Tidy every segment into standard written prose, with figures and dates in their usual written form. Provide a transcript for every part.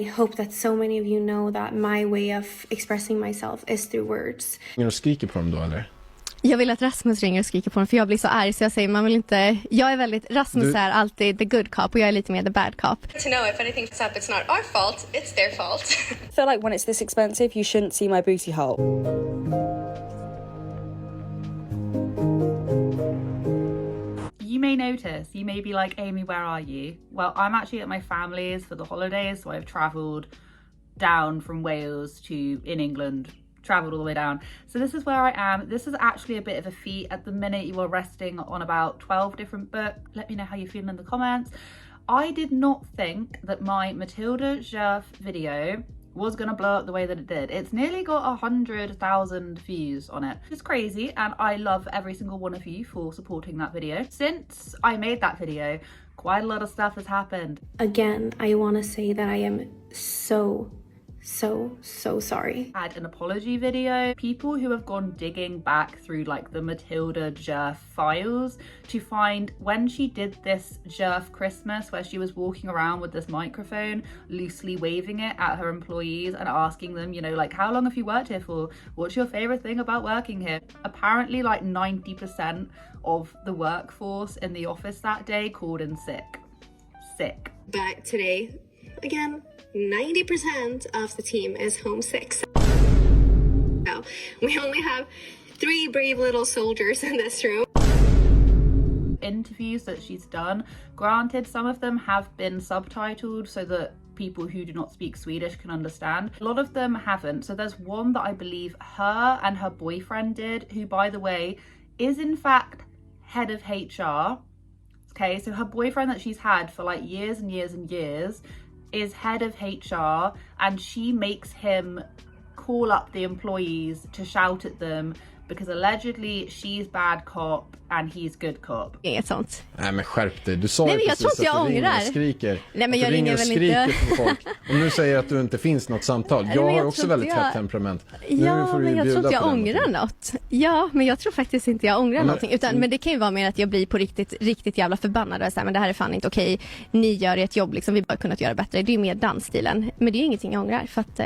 I hope that so many of you know that my way of expressing myself is through words. Du skriker på dem då, eller? Jag vill att Rasmus ringer och skriker på honom, för jag blir så arg så jag säger man vill inte. Jag är väldigt, Rasmus är alltid the good cop och jag är lite mer the bad cop. To know if anything's up, it's not our fault, it's their fault. I feel like when it's this expensive, you shouldn't see my booty hole. You may notice, you may be like, Amy, where are you? Well, I'm actually at my family's for the holidays, so I've travelled down from Wales to in England, travelled all the way down. So this is where I am. This is actually a bit of a feat. At the minute, you are resting on about 12 different books. Let me know how you feel in the comments. I did not think that my Matilda Djerf video was gonna blow up the way that it did. It's nearly got 100,000 views on it. It's crazy, and I love every single one of you for supporting that video. Since I made that video, quite a lot of stuff has happened. Again, I want to say that I am so sorry. I had an apology video. People who have gone digging back through like the Matilda Djerf files to find when she did this Djerf Christmas where she was walking around with this microphone, loosely waving it at her employees and asking them, you know, like, how long have you worked here for? What's your favorite thing about working here? Apparently like 90% of the workforce in the office that day called in sick. But today, again, 90% of the team is homesick. So we only have 3 brave little soldiers in this room. Interviews that she's done, granted, some of them have been subtitled so that people who do not speak Swedish can understand. A lot of them haven't. So there's one that I believe her and her boyfriend did, who, by the way, is in fact head of HR. Okay, so her boyfriend that she's had for like years and years and years is head of HR, and she makes him call up the employees to shout at them because allegedly she's bad cop and he's good cop. Inget sånt. Nej, men skärp dig. Du sa Nej, ju men jag tror precis inte jag att du ringer ångrar. och skriker. Nej, men att jag du ringer ringer och väl skriker inte. på folk. Och nu säger att du inte finns något samtal. Nej, Jag men har jag också tror väldigt inte hett temperament. Ja, nu får du men jag bjuda tror inte jag på den, ångrar Matilda. något. Ja, men jag tror faktiskt inte jag ångrar någonting. Men det kan ju vara mer att jag blir på riktigt jävla förbannad. Och så här, men det här är fan inte okej. Ni gör ert jobb, liksom, vi bara kunnat göra bättre. Det är ju mer dansstilen. Men det är ju ingenting jag ångrar, för att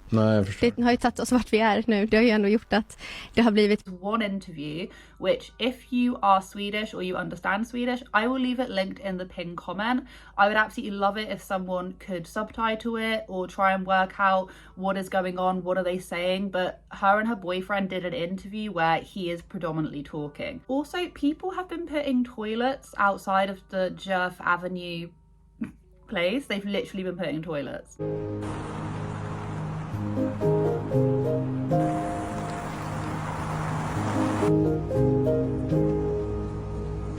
Nej, jag förstår. det har ju tagit oss vart vi är nu. Det har ju ändå gjort att det har blivit One interview, which if you are Swedish or you understand Swedish, I will leave it linked in the pinned comment. I would absolutely love it if someone could subtitle it or try and work out what is going on, what are they saying. But her and her boyfriend did an interview where he is predominantly talking. Also, people have been putting toilets outside of the Djerf Avenue place. They've literally been putting toilets.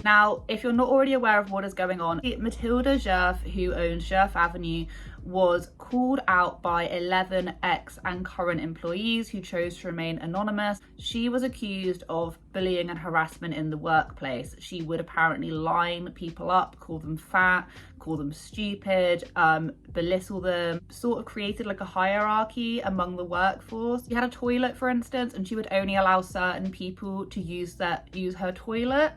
Now, if you're not already aware of what is going on, Matilda Djerf, who owns Djerf Avenue, was called out by 11 ex and current employees who chose to remain anonymous. She was accused of bullying and harassment in the workplace. She would apparently line people up, call them fat, call them stupid, belittle them, sort of created like a hierarchy among the workforce. You had a toilet, for instance, and she would only allow certain people to use her toilet.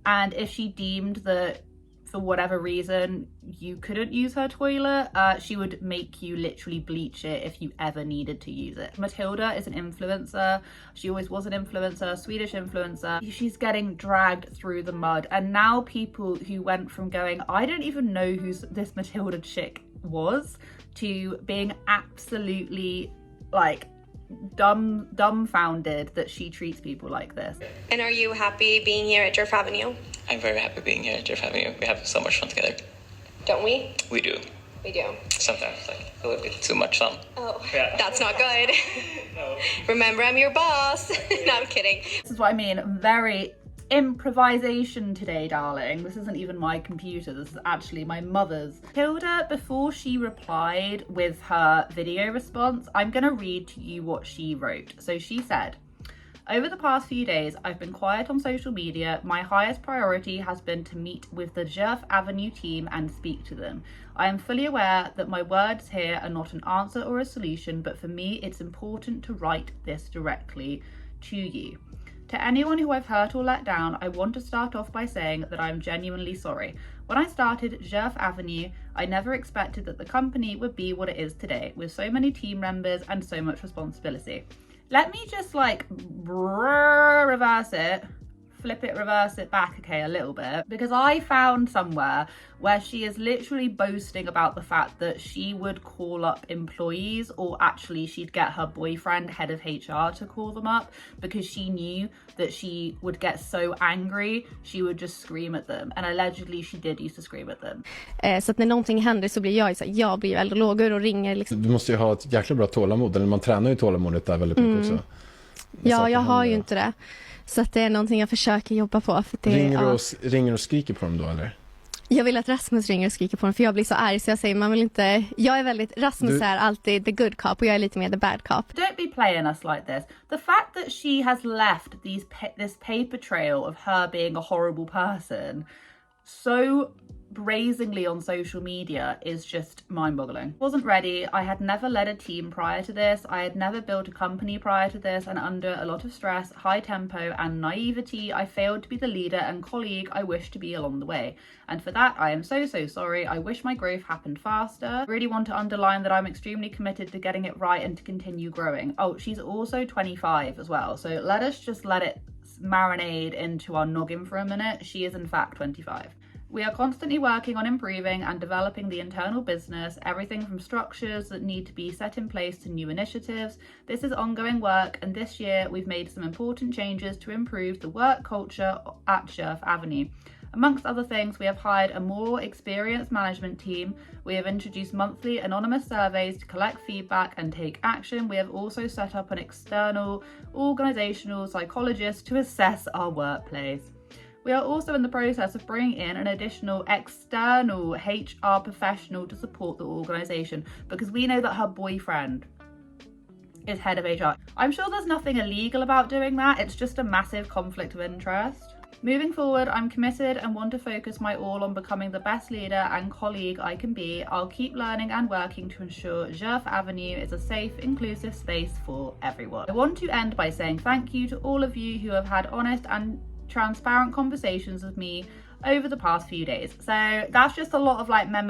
And if she deemed that for whatever reason you couldn't use her toilet, she would make you literally bleach it if you ever needed to use it. Matilda is an influencer. She always was an influencer, Swedish influencer. She's getting dragged through the mud, and now people who went from going, I don't even know who this Matilda chick was, to being absolutely like dumbfounded that she treats people like this. And are you happy being here at Djerf Avenue? I'm very happy being here at Djerf Avenue. We have so much fun together. Don't we? We do. We do. Sometimes, like, a little bit too much fun. Oh, Yeah. that's not good. No. Remember, I'm your boss. No, I'm kidding. This is what I mean, very improvisation today, darling. This isn't even my computer, this is actually my mother's. Hilda, before she replied with her video response, I'm gonna read to you what she wrote. So she said, over the past few days, I've been quiet on social media. My highest priority has been to meet with the Djerf Avenue team and speak to them. I am fully aware that my words here are not an answer or a solution, but for me, it's important to write this directly to you. To anyone who I've hurt or let down, I want to start off by saying that I'm genuinely sorry. When I started Djerf Avenue, I never expected that the company would be what it is today, with so many team members and so much responsibility. Let me just like reverse it back, okay, a little bit, because I found somewhere where she is literally boasting about the fact that she would call up employees, or actually she'd get her boyfriend, head of HR, to call them up, because she knew that she would get so angry she would just scream at them, and allegedly she did used to scream at them. Så att när någonting händer så blir jag blir väldigt lågur och ringer liksom. Du måste ju ha ett jäkla bra tålamod, eller man tränar ju tålamodet där väldigt mycket också. Ja, jag har ju inte det. Så att det är någonting jag försöker jobba på. För det, ringer och skriker på dem då, eller? Jag vill att Rasmus ringer och skriker på dem, för jag blir så arg så jag säger man vill inte... Jag är väldigt... Rasmus är alltid the good cop och jag är lite mer the bad cop. Don't be playing us like this. The fact that she has left this paper trail of her being a horrible person so brazenly on social media is just mind-boggling. Wasn't ready. I had never led a team prior to this. I had never built a company prior to this, and under a lot of stress, high tempo and naivety, I failed to be the leader and colleague I wished to be along the way. And for that, I am so sorry. I wish my growth happened faster. Really want to underline that I'm extremely committed to getting it right and to continue growing. Oh, she's also 25 as well. So let us just let it marinade into our noggin for a minute. She is in fact 25. We are constantly working on improving and developing the internal business, everything from structures that need to be set in place to new initiatives. This is ongoing work, and this year we've made some important changes to improve the work culture at Djerf Avenue. Amongst other things, we have hired a more experienced management team. We have introduced monthly anonymous surveys to collect feedback and take action. We have also set up an external organisational psychologist to assess our workplace. We are also in the process of bringing in an additional external HR professional to support the organisation, because we know that her boyfriend is head of HR. I'm sure there's nothing illegal about doing that. It's just a massive conflict of interest. Moving forward, I'm committed and want to focus my all on becoming the best leader and colleague I can be. I'll keep learning and working to ensure Djerf Avenue is a safe, inclusive space for everyone. I want to end by saying thank you to all of you who have had honest and transparent conversations with me over the past few days. So that's just a lot of like meh.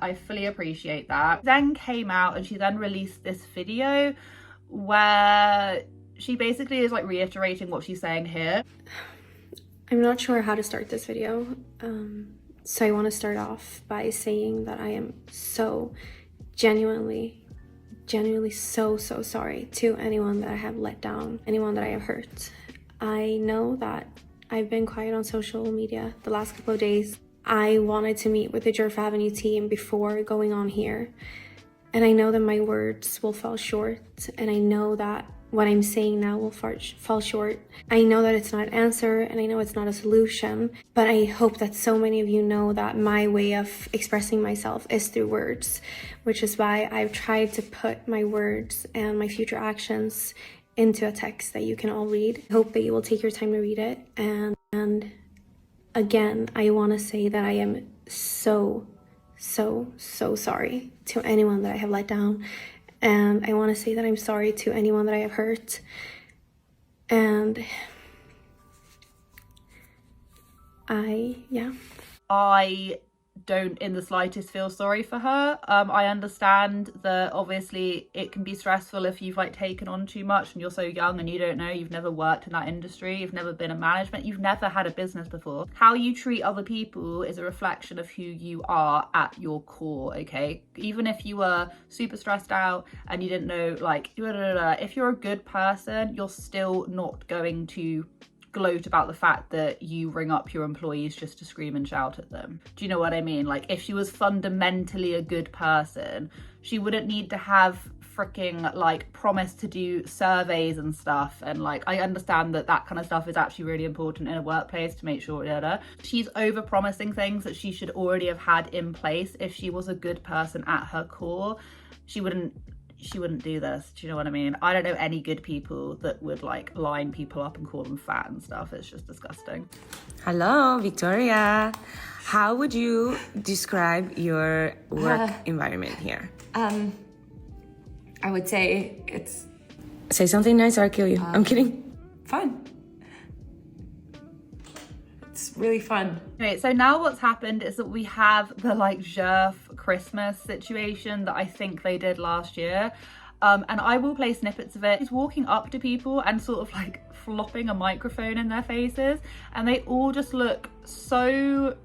I fully appreciate that. Then came out and she then released this video where she basically is like reiterating what she's saying here. I'm not sure how to start this video, so I want to start off by saying that I am so genuinely so sorry to anyone that I have let down, anyone that I have hurt. I know that I've been quiet on social media the last couple of days. I wanted to meet with the Djerf Avenue team before going on here, and I know that my words will fall short, and I know that what I'm saying now will fall short. I know that it's not an answer, and I know it's not a solution, but I hope that so many of you know that my way of expressing myself is through words, which is why I've tried to put my words and my future actions into a text that you can all read. I hope that you will take your time to read it. And again, I want to say that I am so sorry to anyone that I have let down. And I want to say that I'm sorry to anyone that I have hurt. And I don't in the slightest feel sorry for her. I understand that obviously it can be stressful if you've like taken on too much and you're so young and you don't know, you've never worked in that industry, you've never been in management, you've never had a business before. How you treat other people is a reflection of who you are at your core, okay? Even if you were super stressed out and you didn't know like if you're a good person, you're still not going to gloat about the fact that you ring up your employees just to scream and shout at them. Do you know what I mean? Like, if she was fundamentally a good person, she wouldn't need to have freaking like promise to do surveys and stuff. And like, I understand that that kind of stuff is actually really important in a workplace to make sure she's over promising things that she should already have had in place. If she was a good person at her core, she wouldn't do this. Do you know what I mean? I don't know any good people that would like line people up and call them fat and stuff. It's just disgusting. Hello, Victoria. How would you describe your work environment here? I would say it's... Say something nice or I'll kill you. I'm kidding. Fun. It's really fun. Okay, so now what's happened is that we have the like Djerf Christmas situation that I think they did last year. And I will play snippets of it. He's walking up to people and sort of like flopping a microphone in their faces, and they all just look so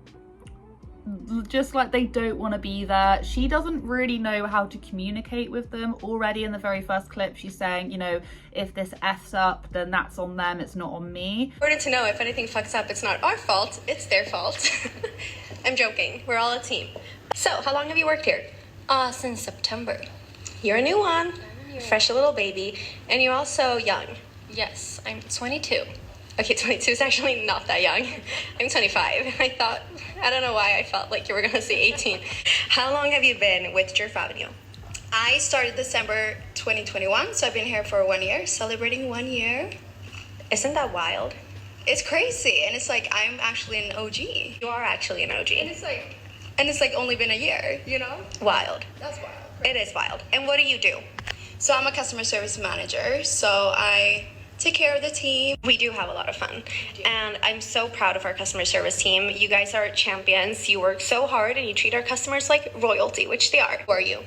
just like they don't want to be there. She doesn't really know how to communicate with them. Already in the very first clip, she's saying, you know, if this F's up, then that's on them, it's not on me. Important to know, if anything fucks up, it's not our fault, it's their fault. I'm joking, we're all a team. So, how long have you worked here? Since September. You're a new one, fresh little baby, and you're also young. Yes, I'm 22. Okay, 22 is actually not that young. I'm 25. I don't know why I felt like you were gonna say 18. How long have you been with Djerf Avenue? I started December 2021, so I've been here for 1 year, celebrating 1 year. Isn't that wild? It's crazy, and it's like I'm actually an OG. You are actually an OG. And it's like only been a year, you know? Wild. That's wild. It is wild. And what do you do? So I'm a customer service manager, so I take care of the team. We do have a lot of fun. And I'm so proud of our customer service team. You guys are champions. You work so hard and you treat our customers like royalty, which they are. Who are you?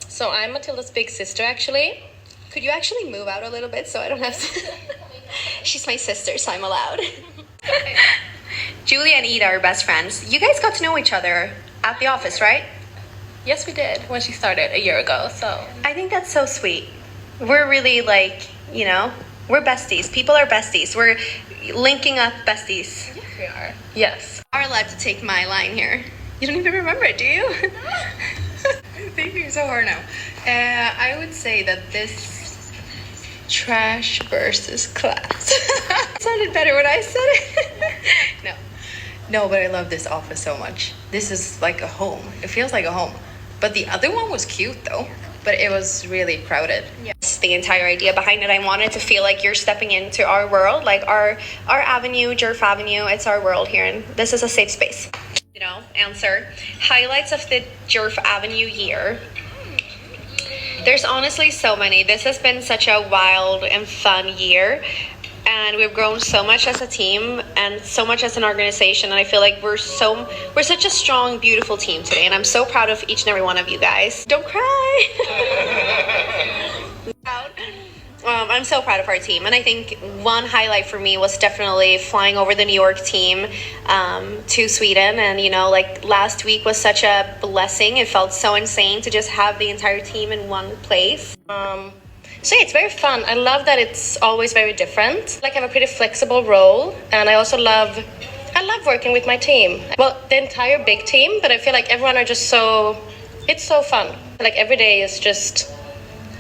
So I'm Matilda's big sister, actually. Could you actually move out a little bit so I don't have to... She's my sister, so I'm allowed. Julia and Ida are best friends. You guys got to know each other at the office, right? Yes, we did when she started a year ago, so. I think that's so sweet. We're really like, you know, we're besties. People are besties. We're linking up besties. Yes, we are. Yes. You are allowed to take my line here. You don't even remember it, do you? I'm thinking so hard now. I would say that this trash versus class. Sounded better when I said it. No, but I love this office so much. This is like a home. It feels like a home. But the other one was cute though. But it was really crowded. Yes, the entire idea behind it. I wanted to feel like you're stepping into our world, like our avenue, Djerf Avenue. It's our world here, and this is a safe space. You know, answer. Highlights of the Djerf Avenue year. There's honestly so many. This has been such a wild and fun year. And we've grown so much as a team and so much as an organization, and I feel like we're such a strong, beautiful team today, and I'm so proud of each and every one of you guys. Don't cry. I'm so proud of our team, and I think one highlight for me was definitely flying over the New York team to Sweden, and you know, like last week was such a blessing. It felt so insane to just have the entire team in one place. So yeah, it's very fun. I love that it's always very different. Like I have a pretty flexible role, and I also love working with my team. Well, the entire big team, but I feel like everyone are just it's so fun. Like every day is just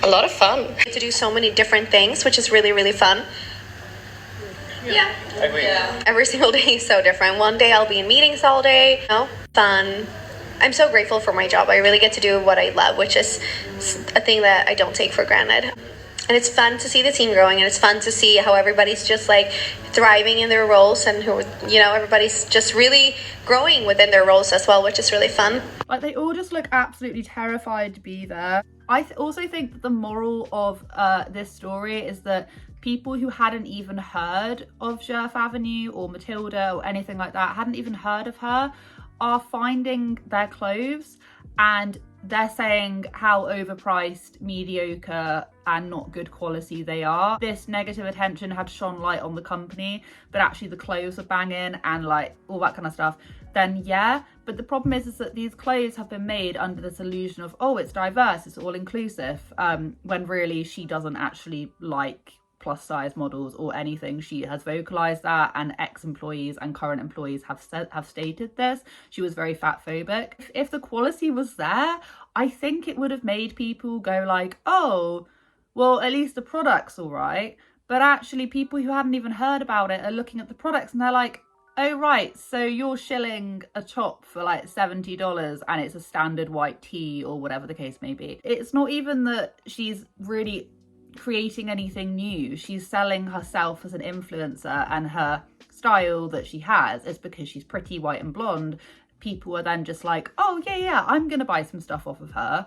a lot of fun. To do so many different things, which is really, really fun. Yeah. I agree. Yeah. Every single day is so different. One day I'll be in meetings all day. You know, fun. I'm so grateful for my job. I really get to do what I love, which is a thing that I don't take for granted. And it's fun to see the team growing, and it's fun to see how everybody's just like thriving in their roles, and who, you know, everybody's just really growing within their roles as well, which is really fun. Like they all just look absolutely terrified to be there. I also think that the moral of this story is that people who hadn't even heard of Djerf Avenue or Matilda or anything like that, hadn't even heard of her, are finding their clothes and they're saying how overpriced, mediocre and not good quality they are. This negative attention had shone light on the company, but actually the clothes are banging and like all that kind of stuff, then yeah. But the problem is that these clothes have been made under this illusion of, oh, it's diverse, it's all inclusive, when really she doesn't actually like plus size models or anything. She has vocalized that, and ex-employees and current employees have stated this. She was very fat phobic. If the quality was there, I think it would have made people go like, oh, well, at least the product's all right. But actually people who hadn't even heard about it are looking at the products and they're like, oh right, so you're shilling a top for like $70 and it's a standard white tee or whatever the case may be. It's not even that she's really creating anything new. She's selling herself as an influencer, and her style that she has is because she's pretty, white and blonde. People are then just like, oh yeah, I'm gonna buy some stuff off of her,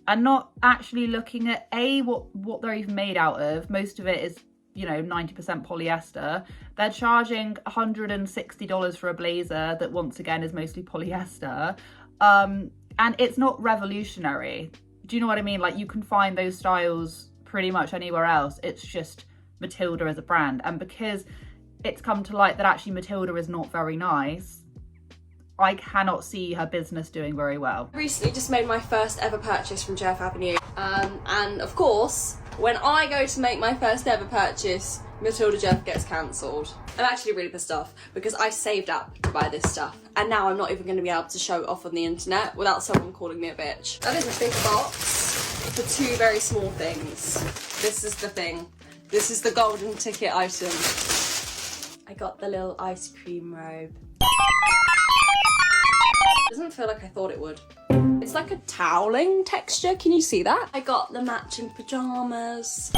and not actually looking at what they're even made out of. Most of it is you know, 90% polyester. They're charging $160 for a blazer that once again is mostly polyester. And it's not revolutionary. Do you know what I mean? Like, you can find those styles pretty much anywhere else. It's just Matilda as a brand. And because it's come to light that actually Matilda is not very nice, I cannot see her business doing very well. I recently just made my first ever purchase from Djerf Avenue. And of course, when I go to make my first ever purchase, Matilda Djerf gets cancelled. I'm actually really pissed off because I saved up to buy this stuff and now I'm not even going to be able to show it off on the internet without someone calling me a bitch. That is a big box for two very small things. This is the thing. This is the golden ticket item. I got the little ice cream robe. Doesn't feel like I thought it would. It's like a toweling texture, can you see that? I got the matching pajamas.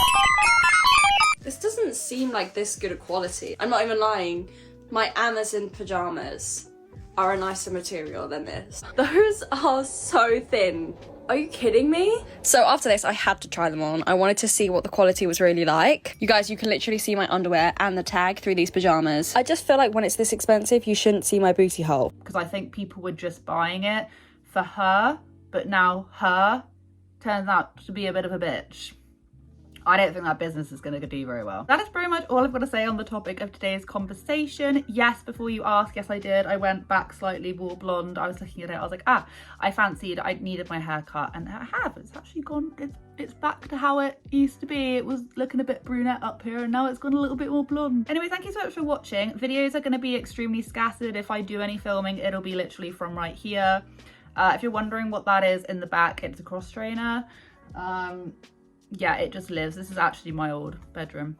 This doesn't seem like this good a quality. I'm not even lying. My Amazon pajamas are a nicer material than this. Those are so thin. Are you kidding me? So after this, I had to try them on. I wanted to see what the quality was really like. You guys, you can literally see my underwear and the tag through these pajamas. I just feel like when it's this expensive, you shouldn't see my booty hole. Because I think people were just buying it for her, but now her turns out to be a bit of a bitch. I don't think that business is going to do very well. That is pretty much all I've got to say on the topic of today's conversation. Yes, before you ask, yes I did. I went back slightly, wore blonde. I was looking at it, I was like, I fancied, I needed my haircut, and I have. It's actually gone, it's back to how it used to be. It was looking a bit brunette up here and now it's gone a little bit more blonde. Anyway, thank you so much for watching. Videos are going to be extremely scattered. If I do any filming, it'll be literally from right here. If you're wondering what that is in the back, it's a cross trainer. Yeah, it just lives. This is actually my old bedroom.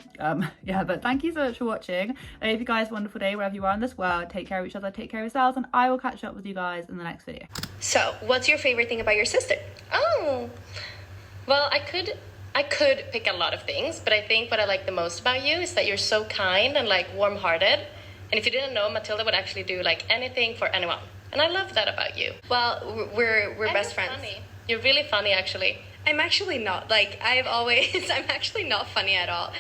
Yeah, but thank you so much for watching. I hope you guys have a wonderful day wherever you are in this world. Take care of each other, take care of yourselves, and I will catch up with you guys in the next video. So, what's your favorite thing about your sister? Oh, well, I could pick a lot of things, but I think what I like the most about you is that you're so kind and like warm-hearted. And if you didn't know, Matilda would actually do like anything for anyone. And I love that about you. Well, we're best friends. Funny. You're really funny, actually. I'm actually not. Like, I'm actually not funny at all.